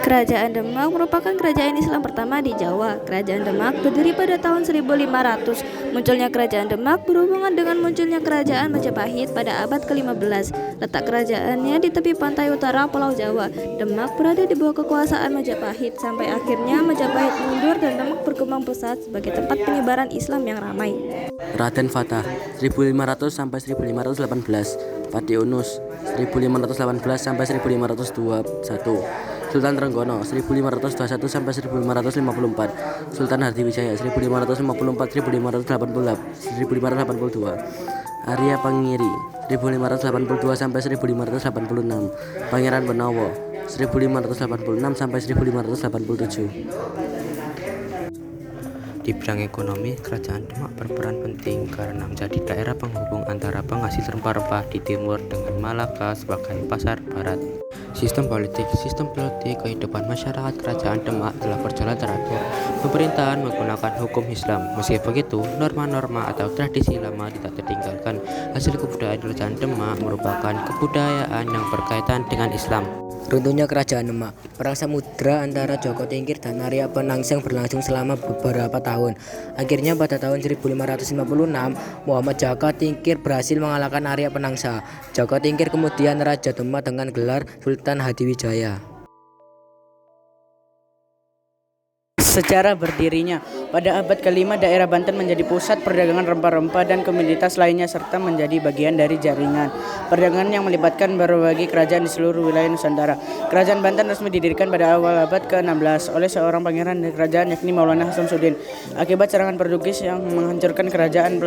Kerajaan Demak merupakan kerajaan Islam pertama di Jawa. Kerajaan Demak berdiri pada tahun 1500. Munculnya Kerajaan Demak berhubungan dengan munculnya Kerajaan Majapahit pada abad ke-15. Letak kerajaannya di tepi pantai utara Pulau Jawa. Demak berada di bawah kekuasaan Majapahit sampai akhirnya Majapahit mundur dan Demak berkembang pesat sebagai tempat penyebaran Islam yang ramai. Raden Fatah 1500 sampai 1518, Fatih Yunus 1518 sampai 1521, Sultan Trenggono 1521 sampai 1554, Sultan Hadiwijaya 1554-1582, Arya Pangiri 1582 sampai 1586, Pangeran Benowo 1586 sampai 1587. Di bidang ekonomi, Kerajaan Demak berperan penting karena menjadi daerah penghubung antara penghasil rempah-rempah di timur dengan Malaka sebagai pasar barat. Sistem politik kehidupan masyarakat Kerajaan Demak telah berjalan teratur. Pemerintahan menggunakan hukum Islam. Meski begitu, norma-norma atau tradisi lama tidak tertinggalkan. Hasil kebudayaan Kerajaan Demak merupakan kebudayaan yang berkaitan dengan Islam. Runtuhnya Kerajaan Demak. Perang samudra antara Joko Tingkir dan Arya Penangsang berlangsung selama beberapa tahun. Akhirnya pada tahun 1556, Muhammad Jaka Tingkir berhasil mengalahkan Arya Penangsang. Joko Tingkir kemudian Raja Demak dengan gelar Sultan Hadiwijaya. Sejarah berdirinya. Pada abad ke-5, daerah Banten menjadi pusat perdagangan rempah-rempah dan komoditas lainnya serta menjadi bagian dari jaringan perdagangan yang melibatkan berbagai kerajaan di seluruh wilayah Nusantara. Kerajaan Banten resmi didirikan pada awal abad ke-16 oleh seorang pangeran dari kerajaan yakni Maulana Hamsuddin. Akibat serangan Portugis yang menghancurkan kerajaan,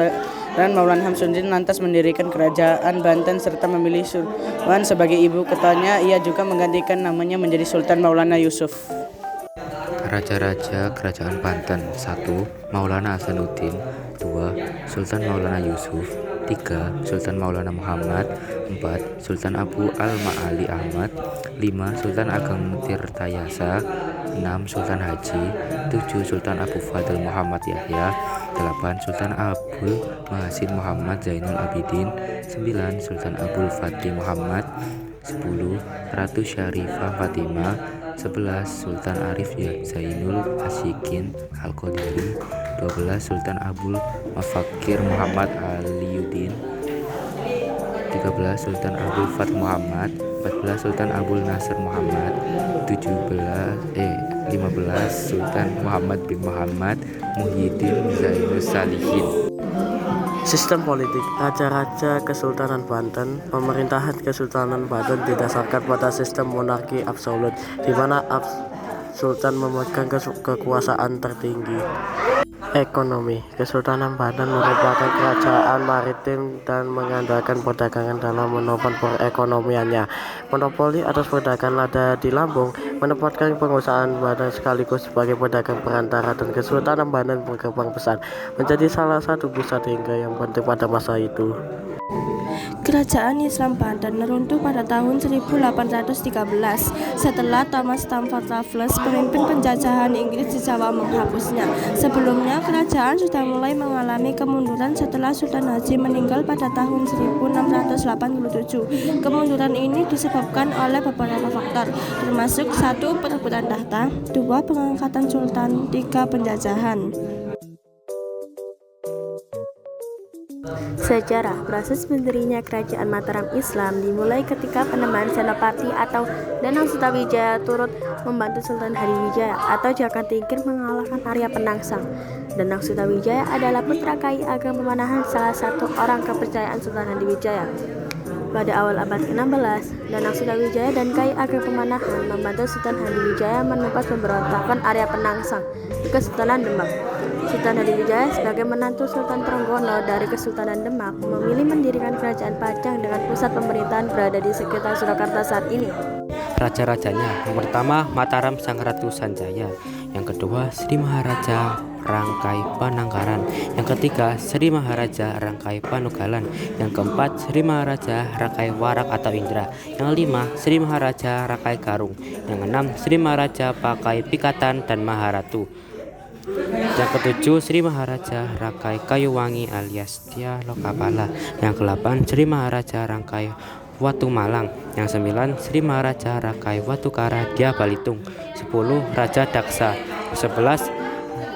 dan Maulana Hamsuddin lantas mendirikan kerajaan Banten serta memilih Sultan sebagai ibu kotanya. Ia juga menggantikan namanya menjadi Sultan Maulana Yusuf. Raja-raja Kerajaan Banten. 1. Maulana Hasanuddin. 2. Sultan Maulana Yusuf. 3. Sultan Maulana Muhammad. 4. Sultan Abu Al-Ma'ali Ahmad. 5. Sultan Ageng Tirtayasa. 6. Sultan Haji. 7. Sultan Abu Fadl Muhammad Yahya. 8. Sultan Abdul Mahasin Muhammad Zainul Abidin. 9. Sultan Abdul Fatih Muhammad. 10. Ratu Syarifah Fatimah. 11. Sultan Arif Zainul Asyikin Al-Qadiri. 12. Sultan Abdul Mafakir Muhammad Aliyuddin. 13. Sultan Abdul Fat Muhammad. 14. Sultan Abdul Nasir Muhammad. 15. Sultan Muhammad bin Muhammad Muhyiddin Zainul Salihin. Sistem politik Raja-Raja Kesultanan Banten. Pemerintahan Kesultanan Banten didasarkan pada sistem monarki absolut, di mana Sultan memegang kekuasaan tertinggi. Ekonomi. Kesultanan Banten merupakan kerajaan maritim dan mengandalkan perdagangan dalam menopang perekonomiannya. Monopoli atas perdagangan ada di Lampung, menempatkan penguasaan Banten sekaligus sebagai pedagang perantara, dan Kesultanan Banten berkembang pesat menjadi salah satu pusat hingga yang penting pada masa itu. Kerajaan Islam Banten runtuh pada tahun 1813 setelah Thomas Stamford Raffles, pemimpin penjajahan Inggris di Jawa, menghapusnya. Sebelumnya, kerajaan sudah mulai mengalami kemunduran setelah Sultan Haji meninggal pada tahun 1687. Kemunduran ini disebabkan oleh beberapa faktor, termasuk 1. Perebutan tahta, 2. Pengangkatan sultan, 3. Penjajahan. Sejarah. Proses berdirinya Kerajaan Mataram Islam dimulai ketika Panembahan Senopati atau Danang Sutawijaya turut membantu Sultan Hadiwijaya atau Jaka Tingkir mengalahkan Arya Penangsang. Danang Sutawijaya adalah putra Kai Ageng Pemanahan, salah satu orang kepercayaan Sultan Hadiwijaya. Pada awal abad ke-16, Danang Sutawijaya dan Kai Ageng Pemanahan membantu Sultan Hadiwijaya menumpas pemberontakan Arya Penangsang di Kesultanan Demak. Sultan Hadiwijaya sebagai menantu Sultan Trenggono dari Kesultanan Demak memilih mendirikan Kerajaan Pajang dengan pusat pemerintahan berada di sekitar Surakarta saat ini. Raja-rajanya. Yang pertama, Mataram Sang Ratu Sanjaya. Yang kedua, Sri Maharaja Rangkai Panangkaran. Yang ketiga, Sri Maharaja Rangkai Panugalan. Yang keempat, Sri Maharaja Rangkai Warak atau Indra. Yang kelima, Sri Maharaja Rangkai Garung. Yang keenam, Sri Maharaja Pakai Pikatan dan Maharatu. Yang ketujuh, Sri Maharaja Rakai Kayuwangi alias Tia Lokapala. Yang ke-8, Sri Maharaja Rakai Watu Malang. Yang 9, Sri Maharaja Rakai Watukara Dia Balitung. 10, Raja Daksa. 11,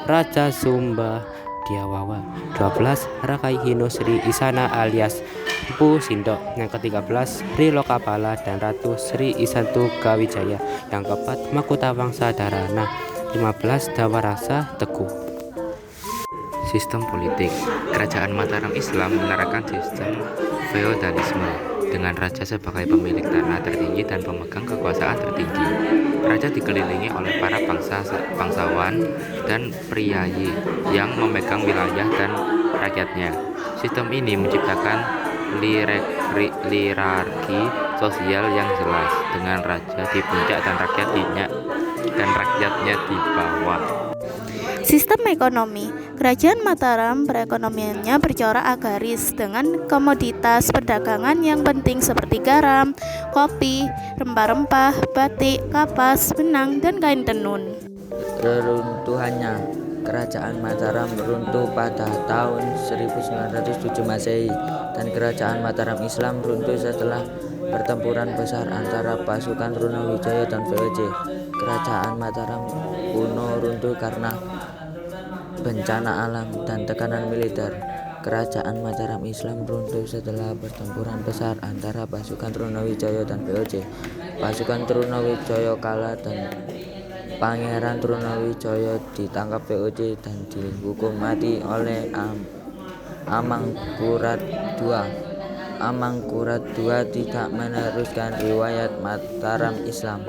Raja Sumba Diawawa. 12, Rakai Hino Sri Isana alias Empu Sindok. Yang ke-13, Sri Lokapala dan Ratu Sri Isantu Gawijaya. Yang keempat, Makutha Wangsa Dharana. 15, Dawarasa Teguh. Sistem politik. Kerajaan Mataram Islam menerapkan sistem feodalisme dengan raja sebagai pemilik tanah tertinggi dan pemegang kekuasaan tertinggi. Raja dikelilingi oleh para bangsawan dan priyayi yang memegang wilayah dan rakyatnya. Sistem ini menciptakan hierarki sosial yang jelas, dengan raja di puncak dan rakyatnya di bawah. Sistem ekonomi. Kerajaan Mataram perekonomiannya bercorak agraris dengan komoditas perdagangan yang penting seperti garam, kopi, rempah-rempah, batik, kapas, benang, dan kain tenun. Reruntuhannya. Kerajaan Mataram runtuh pada tahun 1907 Masehi dan Kerajaan Mataram Islam runtuh setelah pertempuran besar antara pasukan Trunowijaya dan VOC. Kerajaan Mataram kuno runtuh karena bencana alam dan tekanan militer. Kerajaan Mataram Islam runtuh setelah pertempuran besar antara pasukan Trunowijaya dan VOC. Pasukan Trunowijaya kalah dan Pangeran Trunowijaya ditangkap VOC dan dihukum mati oleh Amangkurat II. Amangkurat II tidak meneruskan riwayat Mataram Islam.